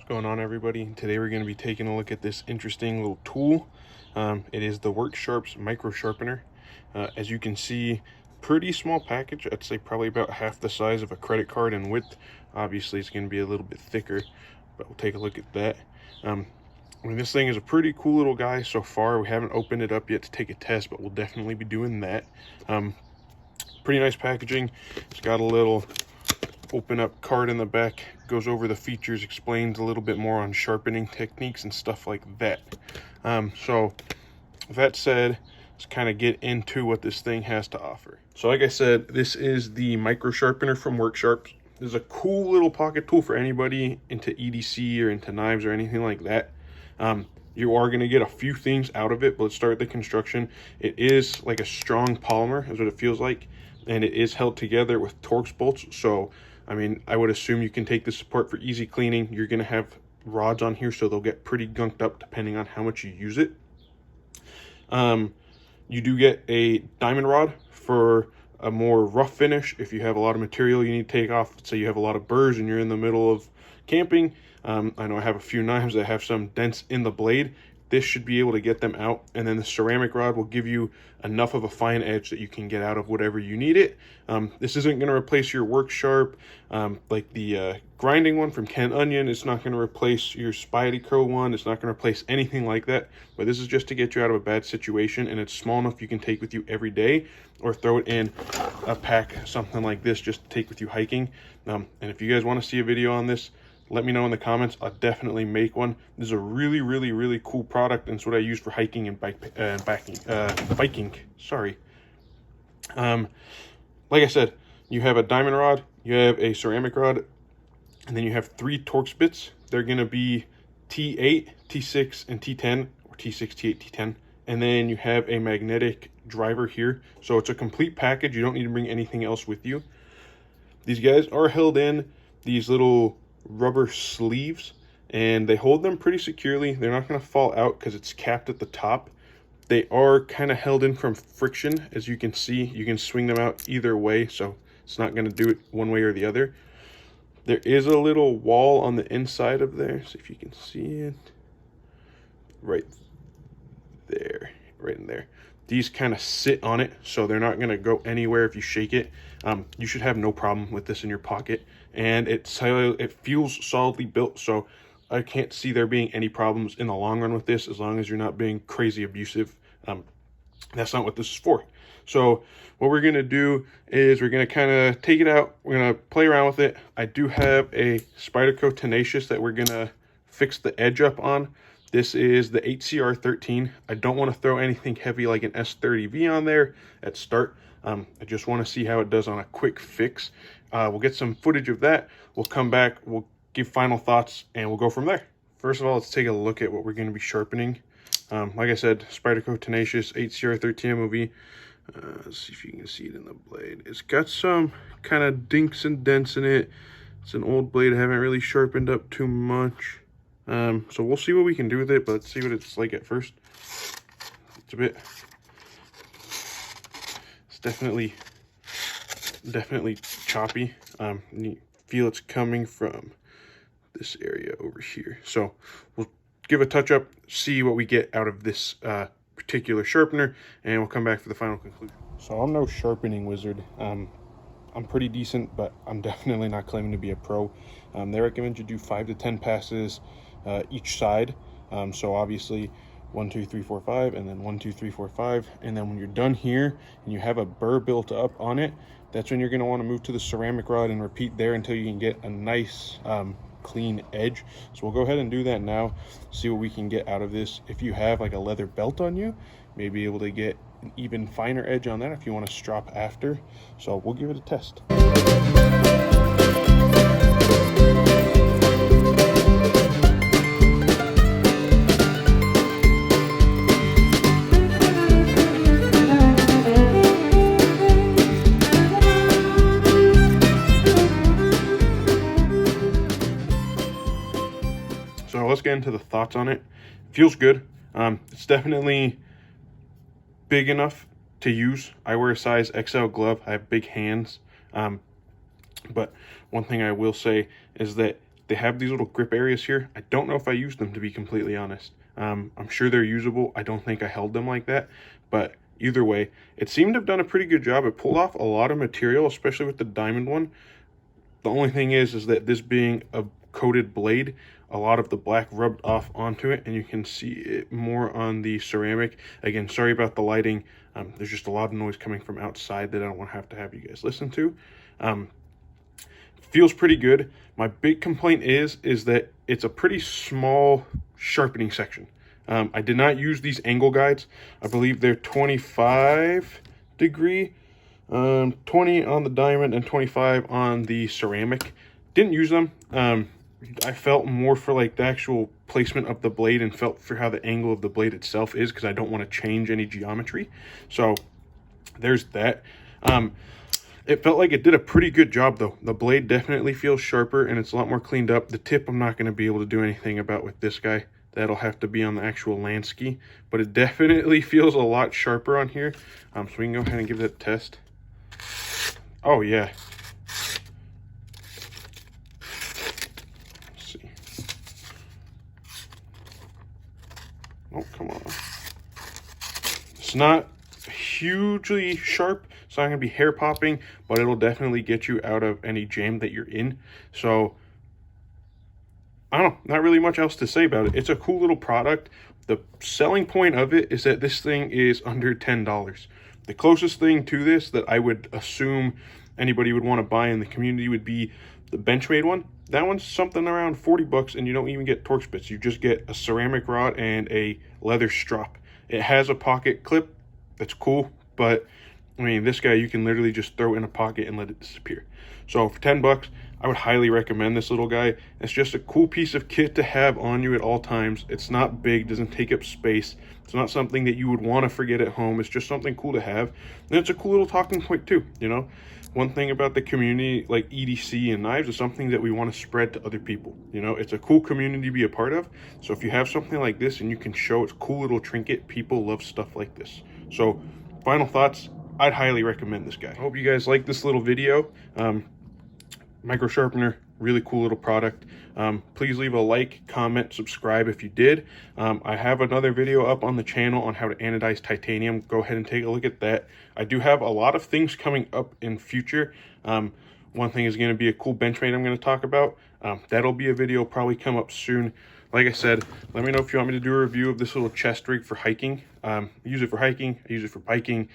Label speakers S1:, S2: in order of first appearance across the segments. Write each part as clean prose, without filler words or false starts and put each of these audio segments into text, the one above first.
S1: What's going on, everybody? Today we're going to be taking a look at this interesting little tool. It is the Work Sharp's Micro Sharpener. As you can see, pretty small package. I'd say probably about half the size of a credit card in width. Obviously it's going to be a little bit thicker, but we'll take a look at that. I mean, this thing is a pretty cool little guy so far. We haven't opened it up yet to take a test, but we'll definitely be doing that. Pretty nice packaging. It's got a little open up card in the back, goes over the features, explains a little bit more on sharpening techniques and stuff like that. So with that said, let's kind of get into what this thing has to offer. So like I said, this is the Micro Sharpener from Work Sharp. This is a cool little pocket tool for anybody into EDC or into knives or anything like that. You are going to get a few things out of it, but let's start with the construction. It is like a strong polymer, is what it feels like, and it is held together with Torx bolts. So I mean, I would assume you can take this apart for easy cleaning. You're going to have rods on here, so they'll get pretty gunked up depending on how much you use it. You do get a diamond rod for a more rough finish. If you have a lot of material you need to take off, let's say you have a lot of burrs and you're in the middle of camping. I know I have a few knives that have some dents in the blade. This should be able to get them out, and then the ceramic rod will give you enough of a fine edge that you can get out of whatever you need it. This isn't going to replace your Work Sharp, like the grinding one from Ken Onion. It's not going to replace your Spidey Crow one. It's not going to replace anything like that, but this is just to get you out of a bad situation, and it's small enough you can take with you every day, or throw it in a pack, something like this, just to take with you hiking. And if you guys want to see a video on this, let me know in the comments. I'll definitely make one. This is a really cool product, and it's what I use for hiking and biking. Sorry. Like I said, you have a diamond rod, you have a ceramic rod, and then you have 3 Torx bits. They're going to be T8, T6, and T10, or T6, T8, T10. And then you have a magnetic driver here. So it's a complete package. You don't need to bring anything else with you. These guys are held in these little rubber sleeves, and they hold them pretty securely. They're not going to fall out because it's capped at the top. They are kind of held in from friction. As you can see, you can swing them out either way, so it's not going to do it one way or the other. There is a little wall on the inside of there, so if you can see it right there, right in there. These kind of sit on it, so they're not going to go anywhere if you shake it. You should have no problem with this in your pocket, and it feels solidly built, so I can't see there being any problems in the long run with this, as long as you're not being crazy abusive. That's not what this is for. So what we're going to do is we're going to kind of take it out. We're going to play around with it. I do have a Spyderco Tenacious that we're going to fix the edge up on. This is the HCR13. I don't want to throw anything heavy like an S30V on there at start. I just want to see how it does on a quick fix. We'll get some footage of that. We'll come back, we'll give final thoughts, and we'll go from there. First of all, let's take a look at what we're going to be sharpening. Like I said, Spyderco Tenacious HCR13 MOV. Let's see if you can see it in the blade. It's got some kind of dinks and dents in it. It's an old blade I haven't really sharpened up too much. So we'll see what we can do with it, but let's see what it's like at first. It's a bit, it's definitely choppy. You feel it's coming from this area over here. So we'll give a touch up, see what we get out of this particular sharpener, and we'll come back for the final conclusion. So I'm no sharpening wizard. I'm pretty decent, but I'm definitely not claiming to be a pro. They recommend you do 5 to 10 passes each side. So obviously 1, 2, 3, 4, 5, and then 1, 2, 3, 4, 5. And then when you're done here and you have a burr built up on it, that's when you're going to want to move to the ceramic rod and repeat there until you can get a nice clean edge. So we'll go ahead and do that now, see what we can get out of this. If you have like a leather belt on you, maybe able to get an even finer edge on that if you want to strop after. So we'll give it a test. So let's get into the thoughts on it. Feels good. It's definitely big enough to use. I wear a size XL glove. I have big hands. But one thing I will say is that They have these little grip areas here. I don't know if I used them, to be completely honest. I'm sure they're usable. I don't think I held them like that, but either way, it seemed to have done a pretty good job. It pulled off a lot of material, especially with the diamond one. The only thing is that this being a coated blade, a lot of the black rubbed off onto it, and you can see it more on the ceramic. Again, sorry about the lighting. There's just a lot of noise coming from outside that I don't want to have you guys listen to. Feels pretty good. My big complaint is that it's a pretty small sharpening section. I did not use these angle guides. I believe they're 25 degree, 20 on the diamond and 25 on the ceramic. Didn't use them. I felt more for like the actual placement of the blade and felt for how the angle of the blade itself is, because I don't want to change any geometry. So there's that. It felt like it did a pretty good job though. The blade definitely feels sharper and it's a lot more cleaned up. The tip I'm not going to be able to do anything about with this guy. That'll have to be on the actual land ski, but it definitely feels a lot sharper on here. So we can go ahead and give it a test. Oh yeah. Let's see. Oh, come on. It's not hugely sharp. It's not going to be hair popping, but it'll definitely get you out of any jam that you're in. So I don't know, not really much else to say about it. It's a cool little product. The selling point of it is that this thing is under $10. The closest thing to this that I would assume anybody would want to buy in the community would be the Benchmade one. That one's something around 40 bucks, and you don't even get Torx bits. You just get a ceramic rod and a leather strap. It has a pocket clip. That's cool, but I mean, this guy you can literally just throw in a pocket and let it disappear. So for 10 bucks, I would highly recommend this little guy. It's just a cool piece of kit to have on you at all times. It's not big, doesn't take up space. It's not something that you would want to forget at home. It's just something cool to have. And it's a cool little talking point too, you know. One thing about the community like EDC and knives is something that we want to spread to other people. You know, it's a cool community to be a part of. So if you have something like this and you can show it's a cool little trinket, people love stuff like this. So final thoughts, I'd highly recommend this guy. I hope you guys like this little video. Micro sharpener, really cool little product. Please leave a like, comment, subscribe if you did. I have another video up on the channel on how to anodize titanium. Go ahead and take a look at that. I do have a lot of things coming up in future. One thing is going to be a cool Benchmade I'm going to talk about. That'll be a video probably come up soon. Like I said, let me know if you want me to do a review of this little chest rig for hiking. I use it for hiking, I use it for biking.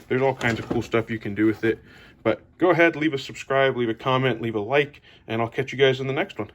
S1: There's all kinds of cool stuff you can do with it. But go ahead, leave a subscribe, leave a comment, leave a like, and I'll catch you guys in the next one.